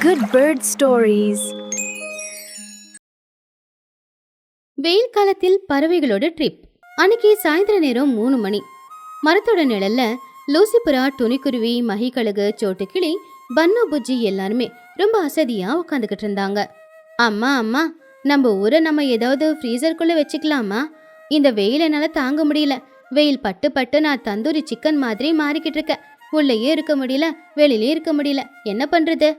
Good Bird Stories. வெயில் காலத்தில் பறவைகளோட trip. அன்னைக்கு சாயந்தர நேரம் 3 மணி. மரத்தோட நிழல்ல லூசிபுரா, துணிக்குருவி, மகிக்கழுகு, சோட்டுக்கிளி, பன்னு, புஜ்ஜி எல்லாருமே ரொம்ப அசதியா உட்காந்துக்கிட்டு இருந்தாங்க. அம்மா அம்மா, நம்ம ஊரை நம்ம ஏதாவது ஃப்ரீசருக்குள்ள வச்சுக்கலாமா? இந்த வெயில் என்னால தாங்க முடியல. வெயில் பட்டு பட்டு நான் தந்தூரி சிக்கன் மாதிரி மாறிக்கிட்டு இருக்கேன். உள்ளேயே இருக்க முடியல, வெளியிலே இருக்க முடியல. என்ன பண்றது?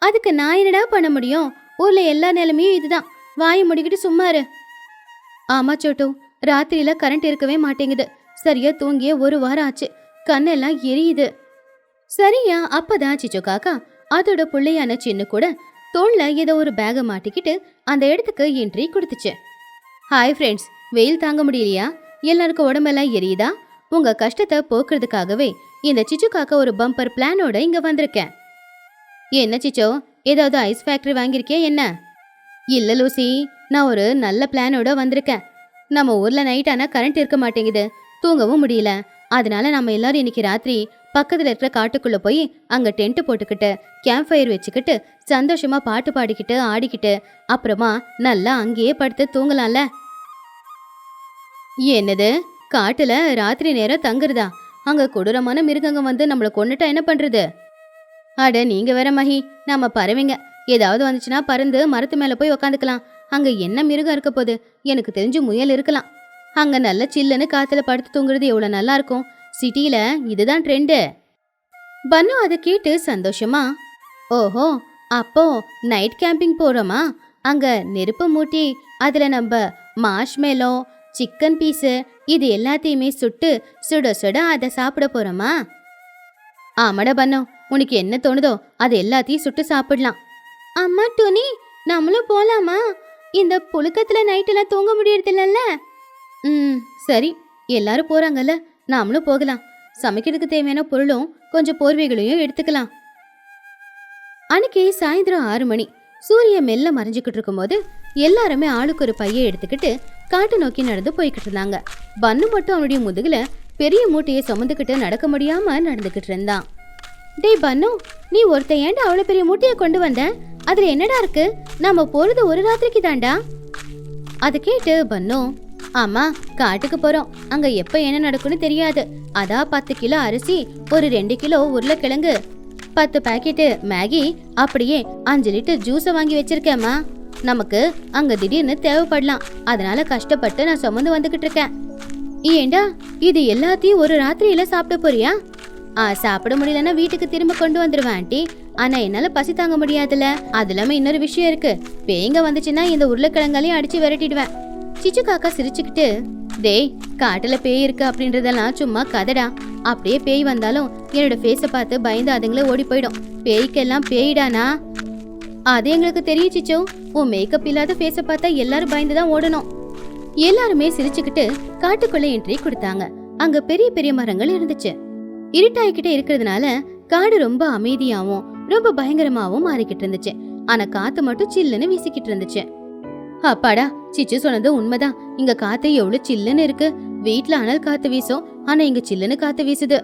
அதுக்கு நான் என்னடா பண்ண முடியும்? ஊர்ல எல்லா நிலைமையும் இதுதான். வாயை முடிக்கிட்டு சும்மாரு. ஆமா சோட்டு, ராத்திரியில கரண்ட் இருக்கவே மாட்டேங்குது. சரியா தூங்கிய 1 வாரம் ஆச்சு. கண்ணெல்லாம் எரியுது. சரியா அப்பதான் சிச்சு காக்கா அதோட புள்ளையான சின்ன கூட தோல்ல ஏதோ ஒரு பேக மாட்டிக்கிட்டு அந்த இடத்துக்கு என்ட்ரி கொடுத்துச்சு. ஹாய் ஃப்ரெண்ட்ஸ், வெயில் தாங்க முடியலையா? எல்லாருக்கும் உடம்பெல்லாம் எரியுதா? உங்க கஷ்டத்தை போக்குறதுக்காகவே இந்த சிச்சு காக்கா ஒரு பம்பர் பிளானோட இங்க வந்திருக்கேன். என்ன சிச்சோ, ஏதாவது ஐஸ் ஃபேக்டரி வாங்கியிருக்கியா என்ன? இல்ல லூசி, நான் ஒரு நல்ல பிளானோட வந்திருக்கேன். நம்ம ஊர்ல நைட் ஆனா கரண்ட் இருக்க மாட்டேங்குது, தூங்கவும் முடியல. அதனால நம்ம எல்லாரும் இன்னைக்கு ராத்திரி பக்கத்துல இருக்கிற காட்டுக்குள்ள போய் அங்க டென்ட் போட்டுக்கிட்டு கேம்ப் ஃபயர் வச்சுக்கிட்டு சந்தோஷமா பாட்டு பாடிக்கிட்டு ஆடிக்கிட்டு அப்புறமா நல்லா அங்கேயே படுத்து தூங்கலாம்ல. என்னது, காட்டுல ராத்திரி நேரம் தங்குறதா? அங்க கொடூரமான மிருகங்க வந்து நம்மள கொன்னுட்டா என்ன பண்றது? அட நீங்க வேற மகி, நம்ம பறவைங்க ஏதாவது வந்துச்சுன்னா பறந்து மரத்து மேல போய் உக்காந்துக்கலாம். அங்க என்ன மிருகம் இருக்க போகுது? எனக்கு தெரிஞ்சு முயல் இருக்கலாம். அங்க நல்ல சில்லுன்னு காத்துல படுத்து தூங்குறது எவ்வளவு நல்லா இருக்கும். சிட்டியில இதுதான் ட்ரெண்டு. பன்னு அதை கேட்டு சந்தோஷமா, ஓஹோ, அப்போ நைட் கேம்பிங் போறோமா? அங்க நெருப்பு மூட்டி அதுல நம்ம மார்ஷ்மெலோ, சிக்கன் பீஸு இது எல்லாத்தையுமே சுட்டு சுட சுட அதை சாப்பிட போறோமா? ஆமாடா பன்னு, உனக்கு என்ன தோணுதோ அது எல்லாத்தையும் சுட்டு சாப்பிடலாம். அம்மா டோனி, நம்மளும் போலாமா? இந்த புழுக்கத்துல நைட்டெல்லாம் தூங்க முடியறதில்லல்ல. சரி, எல்லாரும் போறாங்கல்ல, நாமளும் போகலாம். சமைக்கிறதுக்கு தேவையான பொருளும் கொஞ்சம் போர்வைகளையும் எடுத்துக்கலாம். அன்னைக்கு சாயந்தரம் 6 மணி. சூரியன் மெல்ல மறைஞ்சுக்கிட்டு இருக்கும்போது எல்லாருமே ஆளுக்கு ஒரு பைய எடுத்துக்கிட்டு காட்டு நோக்கி நடந்து போய்கிட்டு இருந்தாங்க. பன்னு மட்டும் அவனுடைய முதுகுல பெரிய மூட்டையை சுமந்துக்கிட்டு நடக்க முடியாம நடந்துகிட்டு இருந்தான். டேய் பன்னு, நீ ஒருத்த ஏன்டா அவ்வளவு பெரிய மூட்டையை கொண்டு வந்த? அதுல என்னடா இருக்கு? நாம போறது ஒரு ராத்திரிக்கு தாண்டா. அதை கேட்டு பன்னு, ஆமா, காட்டுக்கு போறோம். அங்க எப்ப என்ன நடக்கும்னு தெரியாது. அதான் 10 கிலோ அரிசி, ஒரு 2 கிலோ உருளைக்கிழங்கு, 10 பாக்கெட்டு மேகி, அப்படியே 5 லிட்டர் ஜூஸை வாங்கி வச்சிருக்கேம்மா. நமக்கு அங்க திடீர்னு தேவைப்படலாம். அதனால கஷ்டப்பட்டு நான் சுமந்து வந்துகிட்டு இருக்கேன். ஏண்டா, இது எல்லாத்தையும் ஒரு ராத்திரியில சாப்பிட போறியா? சாப்பிட முடியலன்னா வீட்டுக்கு திரும்ப கொண்டு வந்துருவேன் ஆண்டி. ஆனா என்னால பசி தாங்க முடியாதுல. அது இல்லாம இன்னொரு விஷயம் இருக்கு. பேய்ங்க வந்துச்சுன்னா இந்த உருளைக்கிழங்காலையும் அடிச்சு விரட்டிடுவேன். சிச்சு காக்கா சிரிச்சுக்கிட்டு, டேய், காட்டுல பேய் இருக்கு அப்படின்றதெல்லாம் சும்மா கதடா. அப்படியே பேய் வந்தாலும் என்னோட ஃபேஸ பார்த்து பயந்து அதுங்களே ஓடி போயிடும். பேய்க்கெல்லாம் பேயிடானா? அது எங்களுக்கு தெரியும் சிச்சோ. உன் மேக்கப் இல்லாத ஃபேஸ பார்த்தா எல்லாரும் பயந்துதான் ஓடணும். எல்லாருமே சிரிச்சுக்கிட்டு காட்டுக்குள்ள என்ட்ரி கொடுத்தாங்க. அங்க பெரிய பெரிய மரங்கள் இருந்துச்சு. இருட்டாயிக்கிட்டே இருக்கிறதுனால காடு ரொம்ப அமைதியாவும் ரொம்ப பயங்கரமாவும் மாறிக்கிட்டு இருந்துச்சு. ஆனா காத்து மட்டும் சில்லுன்னு வீசிக்கிட்டு இருந்துச்சு. அப்பாடா, சிச்சு சொன்னது உண்மைதான். இங்க காத்து எவ்வளவு சில்லுன்னு இருக்கு. வீட்டுல அனல் காத்து வீசும், ஆனா இங்க சில்லுன்னு காத்து வீசுது.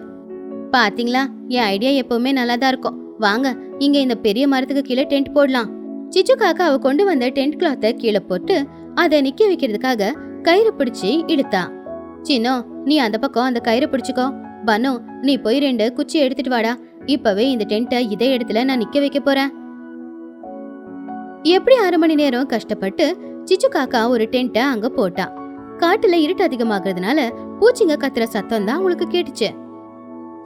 பாத்தீங்களா, என் ஐடியா எப்பவுமே நல்லாதான் இருக்கும். வாங்க, இங்க இந்த பெரிய மரத்துக்கு கீழே டென்ட் போடலாம். சிச்சு காக்கா அவ கொண்டு வந்த டென்ட் கிளாத்தை கீழே போட்டு அதை நிக்க வைக்கிறதுக்காக கயிறு பிடிச்சு இழுத்தா. சின்னோ, நீ அந்த பக்கம் அந்த கயிறு பிடிச்சுக்கோ. பன்னு, நீ போய் 2 குச்சி எடுத்துட்டு வாடா. இப்பவே இந்த டென்ட்டை இதே இடத்துல நான் நிக்க வைக்க போறேன். எப்படி 6 மணி நேரம் கஷ்டப்பட்டு சிச்சு காக்கா ஒரு டென்ட்டை அங்க போட்டா. காட்டுல இருட்டு அதிகமாகிறதுனால பூச்சிங்க கத்துற சத்தம் தான் அவங்களுக்கு கேட்டுச்சு.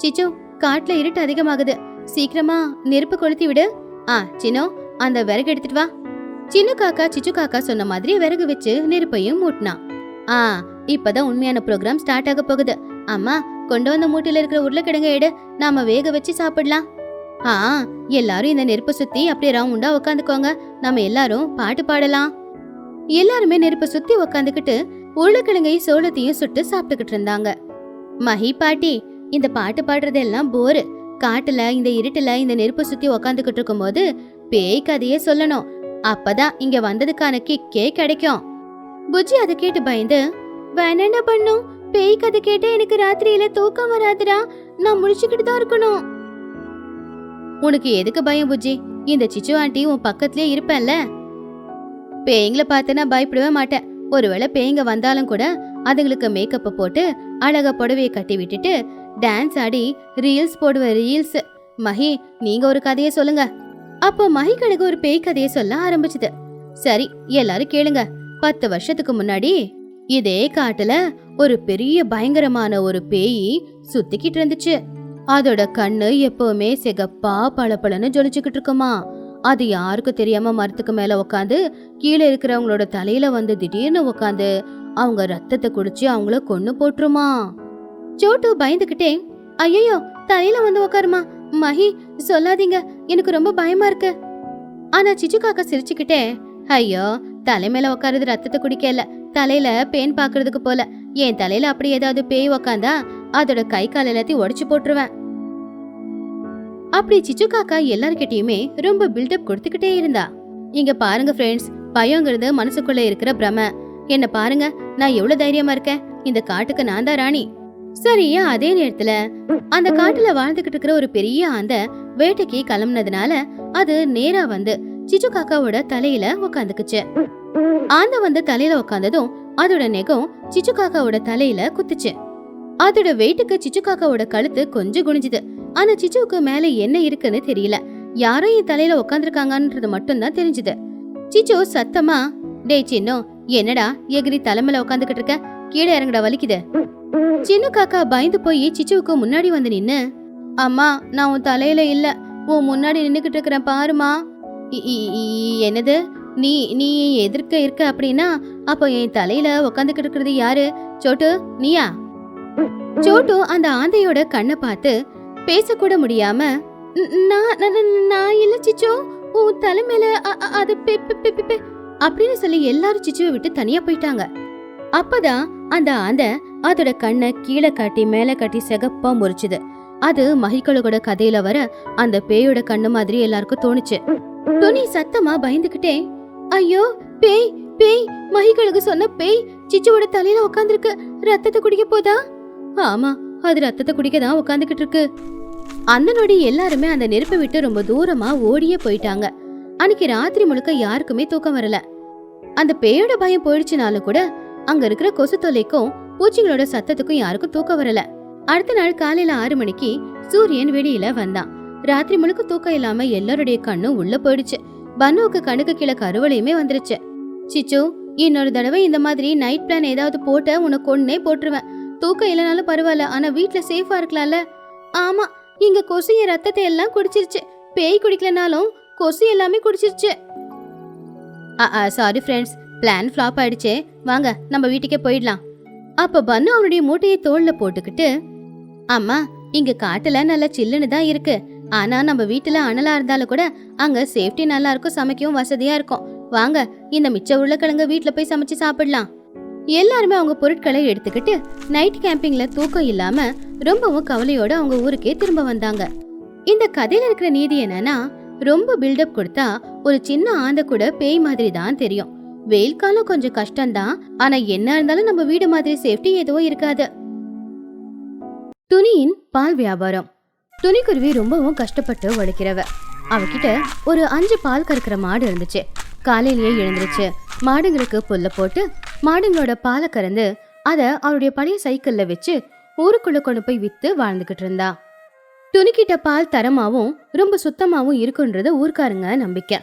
சிச்சு, காட்டுல இருட்டு அதிகமாகுது, சீக்கிரமா நெருப்பு கொளுத்தி விடு. சின்னோ, அந்த விறகு எடுத்துட்டு வா. சின்ன காக்கா சிச்சு காக்கா சொன்ன மாதிரி விறகு வச்சு நெருப்பையும் மூட்டினான். இப்பதான் உண்மையான ப்ரோக்ராம் ஸ்டார்ட் ஆக போகுது. அம்மா, கொண்டு வந்த மூட்டையில இருக்கிற உருளைக்கிழங்க எடு, நாம வேக வச்சு சாப்பிடலாம். எல்லாரும் இந்த நெருப்பை சுத்தி அப்படியே ரவுண்டா உக்காந்துக்கோங்க. நம்ம எல்லாரும் பாட்டு பாடலாம். எல்லாருமே நெருப்பை சுத்தி உக்காந்துக்கிட்டு உருளைக்கிழங்கையும் சோளத்தையும் சுட்டு சாப்பிட்டுக்கிட்டு இருந்தாங்க. மஹி பாட்டி, இந்த பாட்டு பாடுறது எல்லாம் போரு. காட்டுல இந்த இருட்டுல இந்த நெருப்பை சுத்தி உக்காந்துக்கிட்டு இருக்கும் போது பேய் கதையே சொல்லணும். அப்பதான் இங்க வந்ததுக்கான கிக்கே கிடைக்கும். புஜ்ஜி அதை கேட்டு பயந்து, வேணா பண்ணும், பேய் கதை கேட்ட எனக்கு ராத்திரியில தூக்கம் வராதுடா. நான் முடிச்சுக்கிட்டு தான் இருக்கணும். உனக்கு எதுக்கு பயம் புஜ்ஜி? இந்த சிச்சு ஆண்டி உன் பக்கத்துலயே இருப்பேன்ல. பேய்களை பார்த்து நான் பயப்படவே மாட்டேன். ஒருவேளை பேய்ங்க வந்தாலும் கூட அதுங்களுக்கு மேக்கப்பை போட்டு அழகா புடவையை கட்டி விட்டுட்டு டான்ஸ் ஆடி ரீல்ஸ் போடுவேன், ரீல்ஸ். மஹி, நீங்க ஒரு கதையை சொல்லுங்க. அப்போ மஹிகளுக்கு ஒரு பேய் கதையை சொல்ல ஆரம்பிச்சுது. சரி, எல்லாரும் கேளுங்க. 10 வருஷத்துக்கு முன்னாடி இதே காட்டுல ஒரு பெரிய பயங்கரமான ஒரு பேய் சுத்திக்கிட்டு இருந்துச்சு. அதோட கண்ணு எப்பவுமே சிகப்பா பளபளன்னு ஜொலிச்சுக்கிட்டு இருக்குமா. அது யாருக்கும் தெரியாம மரத்துக்கு மேல உக்காந்து கீழே இருக்கிறவங்களோட தலையில வந்து திடீர்னு உக்காந்து அவங்க ரத்தத்தை குடிச்சு அவங்கள கொன்னு போட்டுருமா. சோட்டு பயந்துகிட்டே, ஐயோ தலையில வந்து உக்காருமா, மஹி சொல்லாதீங்க, எனக்கு ரொம்ப பயமா இருக்கு. ஆனா சிச்சு காக்கா சிரிச்சுக்கிட்டே, ஐயோ தலைமையில உக்காருது ரத்தத்தை குடிக்கல, தலையில பேன் பாக்குறதுக்கு போல. என் தலையில அப்படி ஏதாவது பேய் உக்காந்தா அதோட கை கால் எல்லாத்தையும் உடைச்சு போட்டுருவேன். அப்படி சிச்சு காக்கா எல்லார்கிட்டயுமே ரொம்ப பில்டப் கொடுத்துக்கிட்டே இருந்தா. இங்க பாருங்க ஃப்ரெண்ட்ஸ், பயங்கிறது மனசுக்குள்ள இருக்கிற பிரம. என்ன பாருங்க, நான் எவ்வளவு தைரியமா இருக்கேன். இந்த காட்டுக்கு நான் தான் ராணி. சரியா அதே நேரத்துல அந்த காட்டுல வாழ்ந்துகிட்டு இருக்கிற ஒரு பெரிய ஆந்த வேட்டைக்கு கிளம்புனதுனால அது நேரா வந்து சிச்சு காக்காவோட தலையில உக்காந்துக்குச்சு. ஆந்த வந்து தலையில உக்காந்ததும் அதோட நெகம் சிச்சு காக்காவோட தலையில குத்துச்சு. அதோட வெயிட்டுக்கு சிச்சு காக்காவோட கழுத்து கொஞ்சம் குனிஞ்சுது. ஆனா சிச்சுவுக்கு மேல என்ன இருக்குன்னு தெரியல. யாரோ என் தலையில உக்காந்துருக்காங்கன்றது மட்டும் தான் தெரிஞ்சுது. சிச்சு சத்தமா, டேய் சின்னோ, என்னடா எகிரி தலைமையில உக்காந்துக்கிட்டு இருக்க, கீழே இறங்கடா, வலிக்குது. சின்ன காக்கா பயந்து போய் சிச்சுவுக்கு முன்னாடி வந்து நின்னு, அம்மா நான் உன் தலையில இல்ல, உன் முன்னாடி நின்னுகிட்டு இருக்கிறேன் பாருமா. என்னது, நீ நீ எதிர்க்க இருக்க அப்படின்னா அப்போ என் தலையில உக்காந்துக்கிட்டு இருக்கிறது யாரு? சோட்டு, நீயா? சோட்டு அந்த ஆந்தையோட கண்ணை பார்த்து பேசக்கூட முடியாம, நான் இல்ல சிச்சு, உன் தலை மேல அது அப்படின்னு சொல்லி எல்லாரும் சிச்சுவை விட்டு தனியா போயிட்டாங்க. அப்பதான் அந்த ஆந்தை அதோட கண்ணை கீழே காட்டி மேல காட்டி சிகப்பா முறிச்சுது. அது மஹிகளோட கதையில வர அந்த பேயோட கண்ணு மாதிரி எல்லாருக்கும் தோணுச்சு. துணி சத்தமா பயந்துகிட்டே, ஐயோ பேய் பேய், மஹிகளுக்கு சொன்ன பேய் சிச்சுவோட தலையில உட்காந்துருக்கு, ரத்தத்தை குடிக்க போதா? ஆமா, அது ரத்தத்தை குடிக்கதான் உட்காந்துக்கிட்டு இருக்கு. அந்த நொடி எல்லாருமே அந்த நெருப்பை விட்டு ரொம்ப தூரமா ஓடியே போயிட்டாங்க. அன்னைக்கு ராத்திரி முழுக்க யாருக்குமே தூக்கம் வரல. அந்த பேயோட பயம் போயிடுச்சுனாலும் கூட அங்க இருக்கிற கொசு தொல்லைக்கும் பூச்சிகளோட சத்தத்துக்கும் யாருக்கும் தூக்கம் வரல. அடுத்த நாள் காலையில 6 மணிக்கு சூரியன் வெளியில வந்தான். ராத்திரி முழுக்க தூக்கம் இல்லாம எல்லாருடைய கண்ணும் உள்ள போயிடுச்சு. பன்னுவுக்கு கண்ணுக்கு கீழே கருவளையுமே வந்துருச்சு. சிச்சு, இன்னொரு தடவை இந்த மாதிரி நைட் பிளான் ஏதாவது போட்ட உனக்கு ஒன்னே போட்டுருவேன். தூக்கம் இல்லைனாலும் பரவாயில்ல, ஆனா வீட்டுல சேஃபா இருக்கலாம்ல. ஆமா, இங்க கொசு என் ரத்தத்தை எல்லாம் குடிச்சிருச்சு. பேய் குடிக்கலனாலும் கொசு எல்லாமே குடிச்சிருச்சு. சாரி ஃப்ரெண்ட்ஸ், பிளான் ஃபிளாப் ஆயிடுச்சே, வாங்க நம்ம வீட்டுக்கே போயிடலாம். அப்ப பன்னு அவனுடைய மூட்டையை தோல்ல போட்டுக்கிட்டு, அம்மா இங்க காட்டுல நல்லா சில்லுன்னு தான் இருக்கு, ஆனா நம்ம வீட்டுல அனலா இருந்தாலும் கூட அங்க சேஃப்டி நல்லா இருக்கும், சமைக்கவும் வசதியா இருக்கும். வாங்க இந்த மிச்ச உருளைக்கிழங்கு வீட்டுல போய் சமைச்சு சாப்பிடலாம். எல்லாருமே அவங்க பொருட்களை எடுத்துக்கிட்டு நைட் கேம்பிங்ல தூக்கம் இல்லாம ரொம்பவும் கவலையோட அவங்க ஊருக்கே திரும்ப வந்தாங்க. இந்த கதையில இருக்கிற நீதி என்னன்னா, ரொம்ப பில்டப் கொடுத்தா ஒரு சின்ன ஆந்த கூட பேய் மாதிரி தான் தெரியும். வெயில் காலம் கொஞ்சம் கஷ்டம்தான், ஆனா என்ன இருந்தாலும் நம்ம வீடு மாதிரி சேஃப்டி எதுவும் இருக்காது. துணியின் பால் வியாபாரம். துணிக்குருவி ரொம்பவும் கஷ்டப்பட்டு உழைக்கிறவ. அவகிட்ட ஒரு 5 பால் கறக்கிற மாடு இருந்துச்சு. காலையிலேயே எழுந்துருச்சு, மாடுங்களுக்கு புல்ல போட்டு மாடுங்களோட பாலை கறந்து அத அவருடைய பழைய சைக்கிள்ல வச்சு ஊருக்குள்ள கொண்டு போய் வித்து வாழ்ந்துகிட்டு இருந்தா. துணிக்கிட்ட பால் தரமாவும் ரொம்ப சுத்தமாவும் இருக்குன்றது ஊர்க்காரங்க நம்பிக்கை.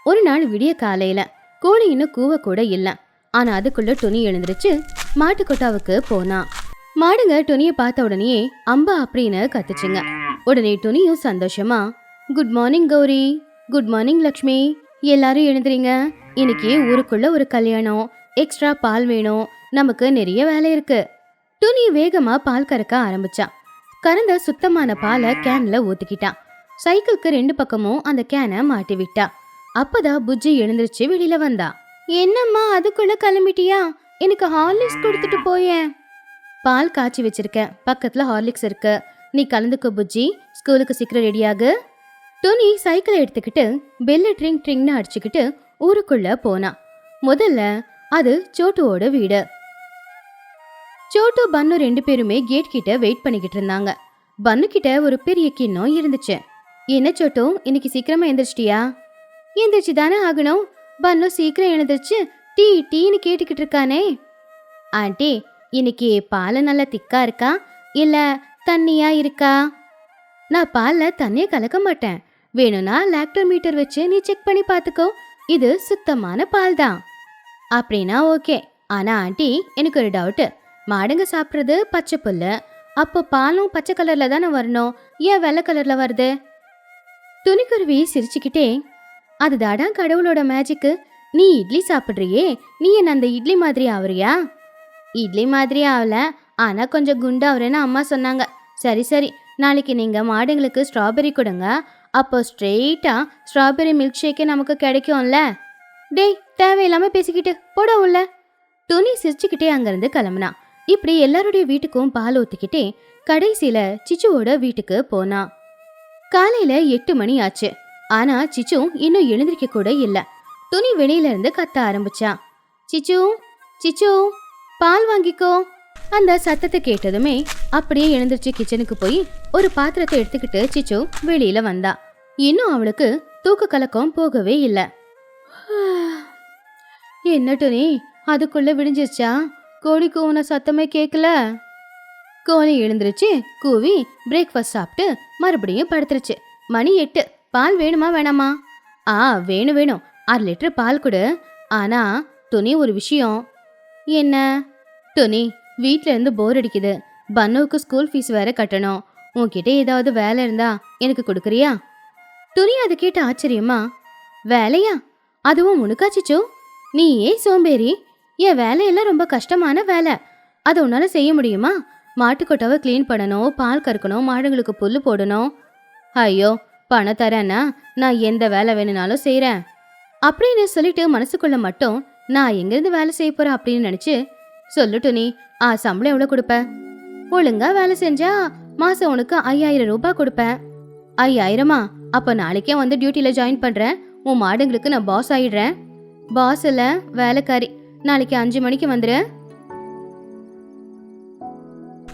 ஒரு நாள் விடிய காலையில கோழி இன்னும் கூவ கூட இல்ல. ஆனா அதுக்குள்ள துணி எழுந்துருச்சு, மாட்டு கொட்டாவுக்கு போனா. மாடுங்க துணிய பார்த்த உடனே அம்பா அப்படின்னு கத்துச்சுங்க. உடனே துணியும் சந்தோஷமா, good morning Gowri, good morning Lakshmi, எல்லாரும் எழுந்துறீங்க, இன்னைக்கு ஊருக்குள்ள ஒரு கல்யாணம், எக்ஸ்ட்ரா பால் வேணும், நமக்கு நிறைய வேலை இருக்கு. துணி வேகமா பால் கறக்க ஆரம்பிச்சா. கறந்த சுத்தமான பாலை கேன்ல ஊத்திக்கிட்டான். சைக்கிளுக்கு 2 பக்கமும் அந்த கேனை மாட்டி விட்டா. அப்பதான் புஜ்ஜி எழுந்திருச்சு வெளியில வந்தா. என்னம்மா அதுக்குள்ள கிளம்பிட்டியா? எனக்கு ஹார்லிக்ஸ் கொடுத்துட்டு போயேன். பால் காய்ச்சி வச்சிருக்கேன், பக்கத்துல ஹார்லிக்ஸ் இருக்கு, நீ கலந்துக்க புஜ்ஜி, ஸ்கூலுக்கு சீக்கிரம் ரெடியாகு. துணி சைக்கிளை எடுத்துக்கிட்டு பெல்ல ட்ரிங் ட்ரிங்னு அடிச்சுக்கிட்டு ஊருக்குள்ள போனா. முதல்ல அது சோட்டுவோட வீடு. சோட்டு பன்னு 2 பேருமே கேட் கிட்ட வெயிட் பண்ணிக்கிட்டு இருந்தாங்க. பன்னு கிட்ட ஒரு பெரிய கிண்ணம் இருந்துச்சு. என்ன சோட்டும், இன்னைக்கு சீக்கிரமா எந்திரிச்சிட்டியா? எந்திரிச்சு தானே ஆகணும். பன்னு சீக்கிரம் எழுந்திரிச்சு டீ டீன்னு கேட்டுக்கிட்டு இருக்கானே. ஆண்டி, இன்னைக்கு பால் நல்லா திக்கா இருக்கா இல்ல தண்ணியா இருக்கா? நான் பால்ல தண்ணியை கலக்க மாட்டேன். வேணும்னா லாக்டோமீட்டர் வச்சு நீ செக் பண்ணி பார்த்துக்கோ. இது சுத்தமான பால் தான். அப்படின்னா ஓகே. ஆனா ஆண்டி, எனக்கு ஒரு டவுட்டு. மாடுங்க சாப்பிட்றது பச்சை புல்லு, அப்போ பாலும் பச்சை கலர்ல தானே வரணும், ஏன் வெள்ளை கலர்ல வருது? துணிக்குருவி சிரிச்சுக்கிட்டே, அதுதாடா கடவுளோட மேஜிக்கு. நீ இட்லி சாப்பிட்றியே, நீ என்ன அந்த இட்லி மாதிரி ஆவறியா? இட்லி மாதிரி ஆகல, ஆனா கொஞ்சம் குண்டாவறேன்னு அம்மா சொன்னாங்க. சரி சரி, நாளைக்கு நீங்க மாடுங்களுக்கு ஸ்ட்ராபெரி கொடுங்க. அப்போ ஸ்ட்ரெயிட்டா ஸ்ட்ராபெரி மில்க் ஷேக்கே நமக்கு கிடைக்கும்ல. டேய், தேவையில்லாம பேசிக்கிட்டு போட உள்ள. துணி சிரிச்சுக்கிட்டே அங்கிருந்து கிளம்புனா. இப்படி எல்லாருடைய வீட்டுக்கும் பால் ஊத்திக்கிட்டே கடைசியில சிச்சுவோட வீட்டுக்கு போனா. காலையில 8 மணி ஆச்சு. ஆனா சிச்சு இன்னும் எழுந்திருக்க கூட இல்ல. துணி வெளியில இருந்து கத்த ஆரம்பிச்சா. சிச்சு சிச்சு, பால் வாங்கிக்கோ. அந்த சத்தத்தை கேட்டதுமே அப்படியே எழுந்திருச்சு கிச்சனுக்கு போய் ஒரு பாத்திரத்தை எடுத்துக்கிட்டு சிச்சு வெளியில வந்தா. இன்னும் அவளுக்கு தூக்க கலக்கம் போகவே இல்ல. என்ன துணி, அதுக்குள்ள விடிஞ்சிருச்சா? கோழி கூவுன சத்தமே கேட்கல. கோழி எழுந்திருச்சு கூவி பிரேக்ஃபாஸ்ட் சாப்பிட்டு மறுபடியும் படுத்துருச்சு. மணி 8. பால் வேணுமா வேணாமா? வேணும் வேணும், 6 லிட்டர் பால் கொடு. ஆனா துணி, ஒரு விஷயம். என்ன? துணி, வீட்ல இருந்து போர் அடிக்குது. பன்னுவுக்கு ஸ்கூல் ஃபீஸ் வேற கட்டணும். உன்கிட்ட ஏதாவது வேலை இருந்தா எனக்கு கொடுக்குறியா? துணி அதை கேட்ட ஆச்சரியமா, வேலையா? அதுவும் உனக்காச்சிச்சோ? நீ ஏன் சோம்பேறி? என் வேலையெல்லாம் ரொம்ப கஷ்டமான வேலை. அதை உன்னால செய்ய முடியுமா? மாட்டுக்கொட்டாவை கிளீன் பண்ணணும், பால் கறக்கணும், மாடுங்களுக்கு புல்லு போடணும். ஐயோ, பணம் தரேன்னா நான் எந்த வேலை வேணும்னாலும் செய்கிறேன் அப்படின்னு சொல்லிட்டு மனசுக்குள்ள மட்டும் நான் எங்கேருந்து வேலை செய்ய போறேன் அப்படின்னு நினச்சி, சொல்லுட்டு நீ சம்பளம் எவ்வளோ கொடுப்ப? ஒழுங்கா வேலை செஞ்சா மாசம் உனக்கு 5000 ரூபாய் கொடுப்பேன். 5000மா? அப்போ நாளைக்கே வந்து டியூட்டியில ஜாயின் பண்றேன். உன் மாடுங்களுக்கு நான் பாஸ் ஆயிடுறேன். பாஸ் இல்ல, வேலைக்காரி. நாளைக்கு 5 மணிக்கு வந்துரு.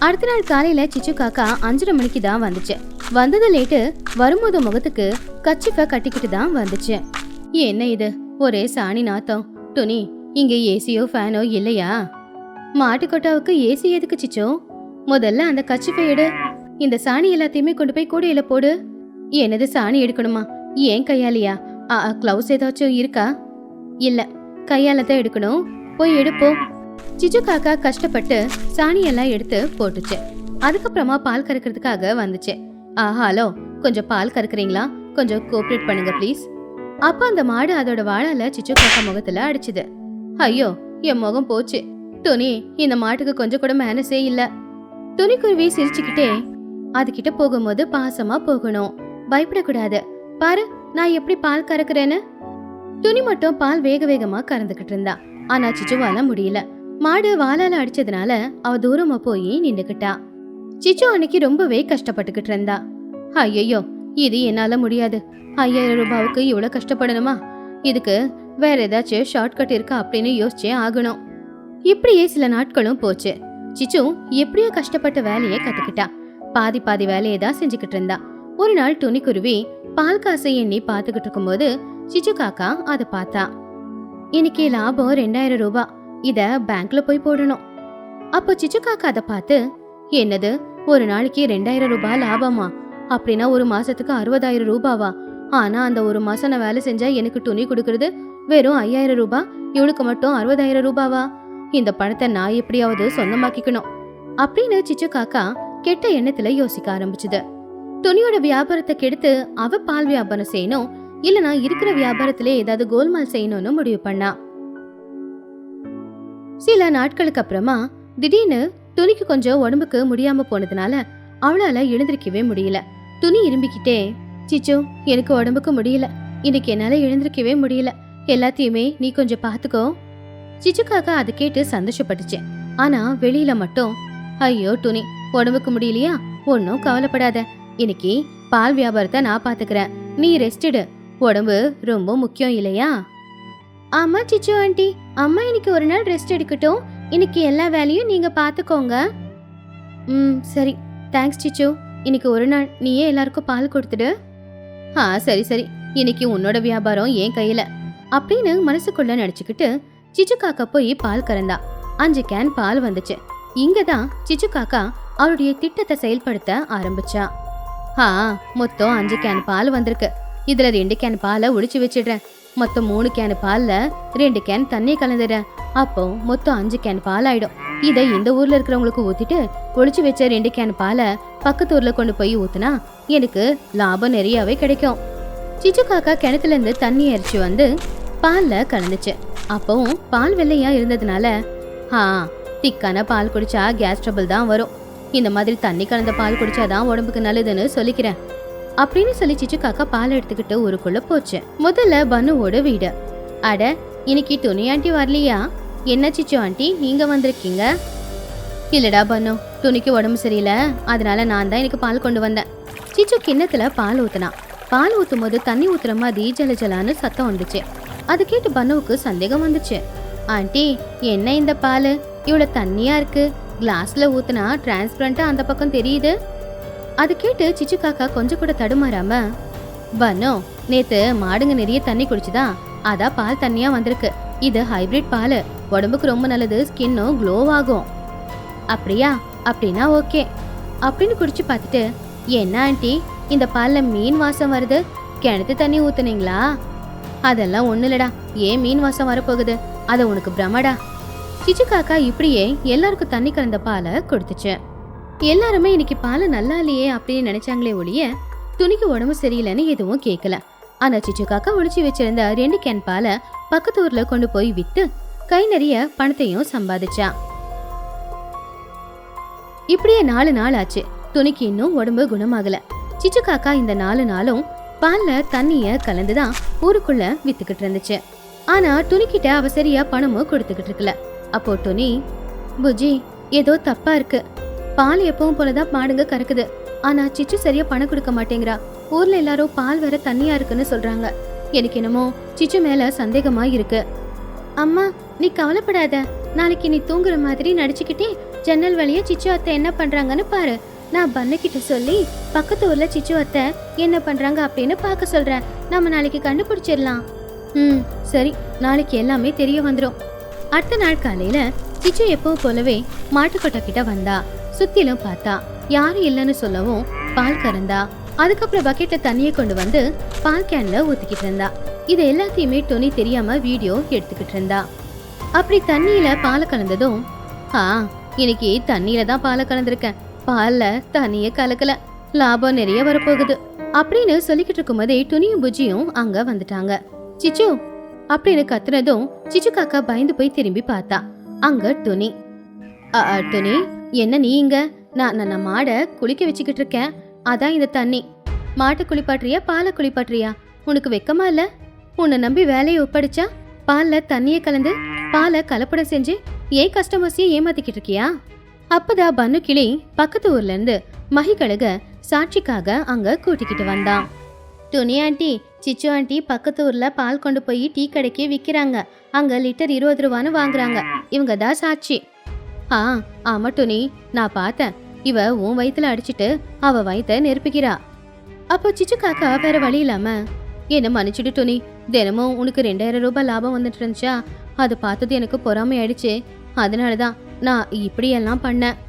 அடுத்த நாள் காலையில சிச்சு காக்கா 5:30 மணிக்கு தான் வந்துச்சு. வந்தது லேட்டு, வரும்போது முகத்துக்கு கச்சிஃப கட்டிக்கிட்டு தான் வந்துச்சு. என்ன இது, ஒரே சாணி நாத்தம். துணி, இங்க ஏசியோ ஃபேனோ இல்லையா? மாட்டுக்கொட்டாவுக்கு ஏசி எதுக்கு சிச்சோ? முதல்ல அந்த கச்சிஃபை எடு. இந்த சாணி எல்லாத்தையுமே கொண்டு போய் கூடையில போடு. என்னது, சாணி எடுக்கணுமா? ஏன் கையாலியா? கிளவுஸ் ஏதாச்சும் இருக்கா? இல்ல, கையால தான் எடுக்கணும். போய் எடுப்போ. சிச்சு காக்கா கஷ்டப்பட்டு சாணியெல்லாம் எடுத்து போட்டுச்சு. அதுக்கப்புறமா பால் கறக்கிறதுக்காக வந்துச்சு. ஹலோ, கொஞ்சம் பால் கறக்குறீங்களா? கொஞ்சம் கோஆப்ரேட் பண்ணுங்க ப்ளீஸ். அப்ப அந்த மாடு அதோட வாழால சிச்சு காக்கா முகத்துல அடிச்சுது. ஐயோ, என் முகம் போச்சு. துணி, இந்த மாட்டுக்கு கொஞ்சம் கூட மேனஸே இல்ல. துணிக்குருவி சிரிச்சுக்கிட்டே, அதுகிட்ட போகும்போது பாசமா போகணும், பயப்படக்கூடாது. பாரு நான் எப்படி பால் கறக்குறேன்னு. துணி மட்டும் பால் வேக வேகமா கறந்துகிட்டு இருந்தா. ஆனா சிச்சுவால முடியல. மாடு வாளால அடிச்சதுனால அவ தூரமா போய் நின்னுக்கிட்டா. சிச்சு அன்னைக்கு ரொம்பவே கஷ்டப்பட்டுக்கிட்டு இருந்தா. ஐயோ, இது என்னால முடியாது. 5000 ரூபாவுக்கு இவ்வளவு கஷ்டப்படணுமா? இதுக்கு வேற ஏதாச்சும் ஷார்ட்கட் இருக்கா அப்படின்னு யோசிச்சே ஆகணும். இப்படியே சில நாட்களும் போச்சு. சிச்சு எப்படியோ கஷ்டப்பட்ட வேலையை கத்துக்கிட்டா. பாதி பாதி வேலையை தான் செஞ்சுக்கிட்டு இருந்தா. ஒரு நாள் துணிக்குருவி பால் காசை எண்ணி பாத்துக்கிட்டு இருக்கும்போது சிச்சு காக்கா அதை பார்த்தா. இன்னைக்கு லாபம் 2000 ரூபாய். இத பேங்க்ல போய் போடணும். அப்போ சிச்சு காக்கா அதை பார்த்து, என்னது, ஒரு நாளைக்கு 2000 ரூபாய் லாபமா? அப்படின்னா ஒரு மாசத்துக்கு 60000 ரூபாவா? ஆனா அந்த ஒரு மாசம் நான் வேலை செஞ்சா எனக்கு துணி கொடுக்கறது வெறும் 5000 ரூபாய். இவளுக்கு மட்டும் 60000 ரூபாவா? இந்த பணத்தை நான் எப்படியாவது சொந்தமாக்கிக்கணும் அப்படின்னு சிச்சு காக்கா கெட்ட எண்ணத்துல யோசிக்க ஆரம்பிச்சுது. துணியோட வியாபாரத்தை கெடுத்து அவ பால் வியாபாரம் செய்யணும், இல்லனா இருக்கிற வியாபாரத்திலே ஏதாவது கோல்மால் செய்யணும்னு முடிவு பண்ணா. சில நாட்களுக்கு அப்புறமா திடீர்னு துணிக்கு கொஞ்சம் உடம்புக்கு முடியாம போனதுனால அவளால எழுந்திருக்கவே முடியல. துணி இரும்பிக்கிட்டே, சிச்சு, எனக்கு உடம்புக்கு முடியல, இன்னைக்கு என்னால எழுந்திருக்கவே முடியல, எல்லாத்தையுமே நீ கொஞ்சம் பாத்துக்கோ. சிச்சு காக்கா அதை கேட்டு சந்தோஷப்பட்டுச்சு. ஆனா வெளியில மட்டும், ஐயோ துணி, உடம்புக்கு முடியலையா? ஒன்னும் கவலைப்படாத, இன்னைக்கு பால் வியாபாரத்தை நான் பாத்துக்கிறேன், நீ ரெஸ்ட் எடு, உடம்பு ரொம்ப முக்கியம் இல்லையா? ஆமா சிச்சு ஆண்டி, அம்மா இன்னைக்கு ஒரு நாள் ரெஸ்ட் எடுக்கட்டும், இன்னைக்கு எல்லா வேலையும் நீங்க பாத்துக்கோங்க. சரி, தேங்க்ஸ் சிச்சு. இன்னைக்கு ஒரு நாள் நீயே எல்லாருக்கும் பால் கொடுத்துடு. சரி சரி, இன்னைக்கு உன்னோட வியாபாரம் என் கையில அப்படின்னு மனசுக்குள்ள நினைச்சுக்கிட்டு சிச்சு காக்கா போய் பால் கறந்தா. 5 கேன் பால் வந்துச்சு. இங்கதான் சிச்சு காக்கா அவருடைய திட்டத்தை செயல்படுத்த ஆரம்பிச்சா. மொத்தம் 5 கேன் பால் வந்திருக்கு. இதுல 2 கேன் பாலை ஒளிச்சு வச்சிடுறேன். மொத்தம் 3 கேன் பால்ல 2 கேன் தண்ணி கலந்துடுறேன். அப்போ மொத்தம் 5 கேன் பால் ஆயிடும். இதை இந்த ஊர்ல இருக்கிறவங்களுக்கு ஊத்திட்டு ஒளிச்சு வச்ச 2 கேன் பாலை பக்கத்து ஊர்ல கொண்டு போய் ஊத்துனா எனக்கு லாபம் நிறையவே கிடைக்கும். சிச்சு காக்கா கிணத்துல இருந்து தண்ணி எரிச்சு வந்து பால்ல கலந்துச்சு. அப்பவும் பால் வெள்ளையா இருந்ததுனால திக்கான பால் குடிச்சா கேஸ் ட்ரபிள் தான் வரும். இந்த மாதிரி தண்ணி கலந்த பால் குடிச்சாதான் உடம்புக்கு நல்லதுன்னு சொல்லிக்கிறேன் அப்படின்னு சொல்லி சிச்சு காக்கா பால் எடுத்துக்கிட்டு ஊருக்குள்ள போச்சு. முதல்ல பனுவோட வீடு. அட, இன்னைக்கு துணி ஆண்டி வரலையா? என்ன சிச்சு ஆண்டி நீங்க வந்திருக்கீங்க? இல்லடா பனு, துணிக்கு உடம்பு சரியில்லை, அதனால நான் தான் எனக்கு பால் கொண்டு வந்தேன். சிச்சு கிண்ணத்துல பால் ஊத்துனா. பால் ஊத்தும் போது தண்ணி ஊத்துற மாதிரி ஜல ஜலான்னு சத்தம் வந்துச்சு. அது கேட்டு பனுவுக்கு சந்தேகம் வந்துச்சு. ஆண்டி, என்ன இந்த பால் இவ்வளவு தண்ணியா இருக்கு? கிளாஸ்ல ஊத்துனா டிரான்ஸ்பரண்டா அந்த பக்கம் தெரியுது. அது கேட்டு சிச்சு காக்கா கொஞ்சம் கூட தடுமாறாம, பனு, நேத்து மாடுங்க நிறைய தண்ணி குடிச்சுதா, அதான் பால் தண்ணியா வந்திருக்கு. இது ஹைபிரிட் பால், உடம்புக்கு ரொம்ப நல்லது, ஸ்கின்னும் க்ளோ ஆகும். அப்படியா? அப்படின்னா ஓகே அப்படின்னு குடிச்சு பார்த்துட்டு, என்ன ஆண்டி இந்த பால்ல மீன் வாசம் வருது, கிணத்து தண்ணி ஊத்துனீங்களா? அதெல்லாம் ஒண்ணு இல்லடா, ஏன் மீன் வாசம் வரப்போகுது, அது உனக்கு பிரமடா. சிச்சு காக்கா இப்படியே எல்லாருக்கும் தண்ணி கலந்த பாலை கொடுத்துச்சு. எல்லாருமே இன்னைக்கு பால் நல்லா இல்லையே அப்படின்னு நினைச்சாங்களே ஒழிய துணிக்கு உடம்பு சரியில்லைன்னு எதுவும் கேட்கல. ஆனா சிச்சு காக்கா ஒளிச்சு வச்சிருந்த 2 கேன் பாலை பக்கத்து ஊர்ல கொண்டு போய் வித்து கை நிறைய பணத்தையும் சம்பாதிச்சா. இப்படியே 4 நாள் ஆச்சு. துணிக்கு இன்னும் உடம்பு குணமாகல. சிச்சு காக்கா இந்த 4 நாளும் பால்ல தண்ணிய கலந்துதான் ஊருக்குள்ள வித்துக்கிட்டு இருந்துச்சு. ஆனா துணிக்கிட்ட அவ சரியா பணமும் கொடுத்துக்கிட்டு இருக்கல. அப்போ துணி, புஜி, ஏதோ தப்பா இருக்கு. பால் எப்பவும் போலதான் மாடுங்க கறக்குது, ஆனா சிச்சு சரியா பணம் கொடுக்க மாட்டேங்கிறா. ஊர்ல எல்லாரும் பால் வேற தண்ணியா இருக்குன்னு சொல்றாங்க. எனக்கு என்னமோ சிச்சு மேல சந்தேகமா இருக்கு. அம்மா, நீ கவலைப்படாத. நாளைக்கு நீ தூங்குற மாதிரி நடிச்சுக்கிட்டே ஜன்னல் வழியா சிச்சு அத்தை என்ன பண்றாங்கன்னு பாரு. நான் பண்ணு கிட்ட சொல்லி பக்கத்து ஊர்ல சிச்சு அத்தை என்ன பண்றாங்க அப்படின்னு பார்க்க சொல்றேன். நம்ம நாளைக்கு கண்டுபிடிச்சிடலாம். சரி, நாளைக்கு எல்லாமே தெரிய வந்துடும். அடுத்த நாள் காலையில சிச்சு எப்பவும் போலவே மாட்டுக்கொட்டை கிட்ட வந்தா. சுத்திலும் பார்த்தா, யாரும் இல்லைன்னு சொல்லவும் பால் கறந்தா. அதுக்கப்புறம் பக்கெட்ல தண்ணியை கொண்டு வந்து பால் கேன்ல ஊத்திக்கிட்டு இருந்தா. இது எல்லாத்தையுமே டொனி தெரியாம வீடியோ எடுத்துக்கிட்டு இருந்தா. அப்படி தண்ணியில பாலை கலந்ததும், இன்னைக்கு தண்ணியில தான் பாலை கலந்துருக்கேன், பால்ல தண்ணிய கலக்கல, லாபம் நிறைய வரப்போகுது அப்படின்னு சொல்லிக்கிட்டு இருக்கும் போதே துணியும் புஜியும் அங்க வந்துட்டாங்க. சிச்சு அப்படின்னு கத்துனதும் சிச்சு காக்கா பயந்து போய் திரும்பி பார்த்தா. அங்க துணி. துணி, என்ன நீ இங்க? நான் மாடை குளிக்க வச்சுக்கிட்டு இருக்கேன், அதான் இந்த தண்ணி. மாட்டை குளிப்பாட்டுறியா பாலை குளிப்பாட்டுறியா? உனக்கு வெக்கமா இல்ல? உன்னை நம்பி வேலையை ஒப்படைச்சா பால்ல தண்ணிய கலந்து பாலை கலப்படம் செஞ்சு ஏன் கஸ்டமர்ஸையும் ஏமாத்திக்கிட்டு இருக்கியா? அப்பதான் பன்னு கிளி பக்கத்து ஊர்ல இருந்து மகிகழுக சாட்சிக்காக அங்க கூட்டிக்கிட்டு வந்தான். துணி ஆண்டி, சிச்சு ஆண்டி பக்கத்து ஊர்ல பால் கொண்டு போய் டீ கடைக்கு விக்கிறாங்க. அங்க லிட்டர் 20 ரூபான்னு வாங்குறாங்க. இவங்க தான் சாட்சி. ஆமா துணி, நான் பார்த்தேன். இவ உன் வயித்துல அடிச்சிட்டு அவ வயித்த நெருப்பிக்கிறா. அப்போ சிச்சு காக்கா வேற வழி இல்லாம, என்ன மன்னிச்சுட்டு துணி, தினமும் உனக்கு 2000 ரூபாய் லாபம் வந்துட்டு இருந்துச்சா, அதை பார்த்தது எனக்கு பொறாமை ஆயிடுச்சு, அதனாலதான் நான் இப்படியெல்லாம் பண்ணேன்.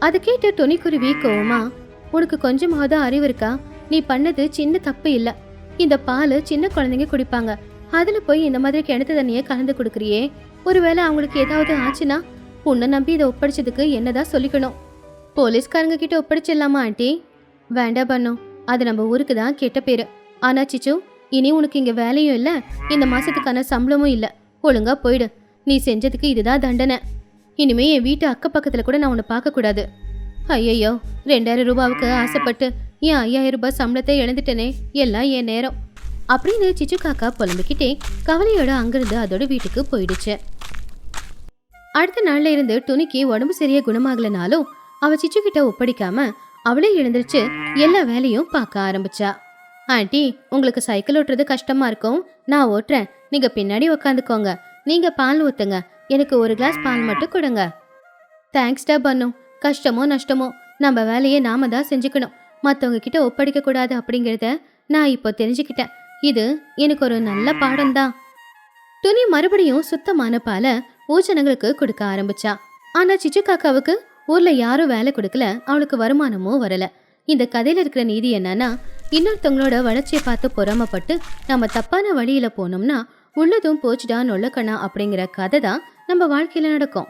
அதை கேட்டு துணி குருவி கோவமா, உனக்கு கொஞ்சமாவது அறிவு இருக்கா? நீ பண்ணது சின்ன தப்பு இல்ல. இந்த பால் சின்ன குழந்தைங்க குடிப்பாங்க, அதுல போய் இந்த மாதிரி கிணத்து தண்ணிய கலந்து கொடுக்குறியே, ஒருவேளை அவங்களுக்கு ஏதாவது ஆச்சுன்னா உன்னை நம்பி இதை ஒப்படைச்சதுக்கு என்னதான் சொல்லிக்கணும். போலீஸ்காரங்க கிட்ட ஒப்படைச்சிடலாமா ஆண்டி? வேண்டாம் பண்ணும், அது நம்ம ஊருக்கு தான் கெட்ட பேரு. ஆனா சிச்சு, இனி உனக்கு இங்க வேலையும் இல்ல, இந்த மாசத்துக்கான சம்பளமும் இல்ல. ஒழுங்கா போயிடு. நீ செஞ்சதுக்கு இதுதான் தண்டனை. இனிமே என் வீட்டு அக்கப்பக்கத்துல கூட நான் உன்னை பார்க்க கூடாது. ஐயோ, 2000 ரூபாவுக்கு ஆசைப்பட்டு என் 5000 ரூபாய் சம்பளத்தை இழந்துட்டனே, எல்லாம் என் நேரம் அப்படின்னு சிச்சு காக்கா புலம்பிக்கிட்டே கவலையோட அங்கிருந்து அதோட வீட்டுக்கு போயிடுச்சு. அடுத்த நாள்ல இருந்து துணிக்கு உடம்பு சரியா குணமாகலனாலும் அவ சிச்சு கிட்ட ஒப்படைக்காம அவளே எழுந்திருச்சு எல்லா வேலையும் பார்க்க ஆரம்பிச்சா. ஆண்டி, உங்களுக்கு சைக்கிள் ஓட்டுறது கஷ்டமா இருக்கும், நான் ஓட்டுறேன், நீங்க பின்னாடி உக்காந்துக்கோங்க. நீங்க பால் ஊத்துங்க, எனக்கு 1 கிளாஸ் பால் மட்டும் கொடுங்க. தேங்க்ஸ்டா பண்ணு. கஷ்டமோ நஷ்டமோ நம்ம வேலையை நாம தான் செஞ்சுக்கணும், மற்றவங்க கிட்ட ஒப்படைக்க கூடாது அப்படிங்கிறத நான் இப்போ தெரிஞ்சுக்கிட்டேன். இது எனக்கு ஒரு நல்ல பாடம்தான். துணி மறுபடியும் சுத்தமான பாலை ஊஜனங்களுக்கு கொடுக்க ஆரம்பிச்சா. ஆனா சிச்சு காக்காவுக்கு ஊர்ல யாரும் வேலை கொடுக்கல, அவளுக்கு வருமானமும் வரல. இந்த கதையில இருக்கிற நீதி என்னன்னா, இன்னொருத்தவங்களோட வளர்ச்சியை பார்த்து பொறாமப்பட்டு நம்ம தப்பான வழியில போனோம்னா உள்ளதும் போச்சுடா நொல்லக்கண்ணா அப்படிங்கிற கதை தான் நம்ம வாழ்க்கையில நடக்கும்.